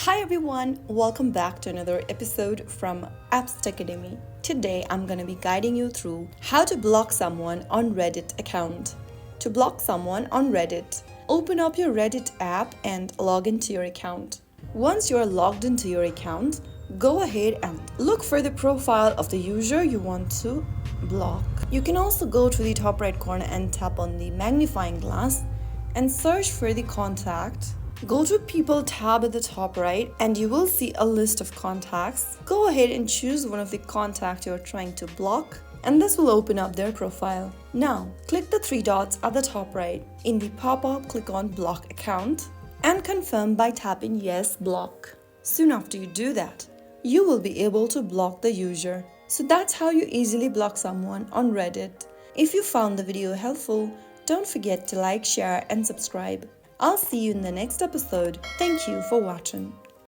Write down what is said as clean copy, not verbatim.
Hi everyone, welcome back to another episode from Apps Academy. Today I'm going to be guiding you through how to block someone on Reddit account. To block someone on Reddit, open up your Reddit app and log into your account. Once you are logged into your account, go ahead and look for the profile of the user you want to block. You can also go to the top right corner and tap on the magnifying glass and search for the contact. Go to People tab at the top right and you will see a list of contacts. Go ahead and choose one of the contacts you're trying to block and this will open up their profile. Now, click the three dots at the top right. In the pop-up, click on Block Account and confirm by tapping Yes, Block. Soon after you do that, you will be able to block the user. So that's how you easily block someone on Reddit. If you found the video helpful, don't forget to like, share and subscribe. I'll see you in the next episode. Thank you for watching.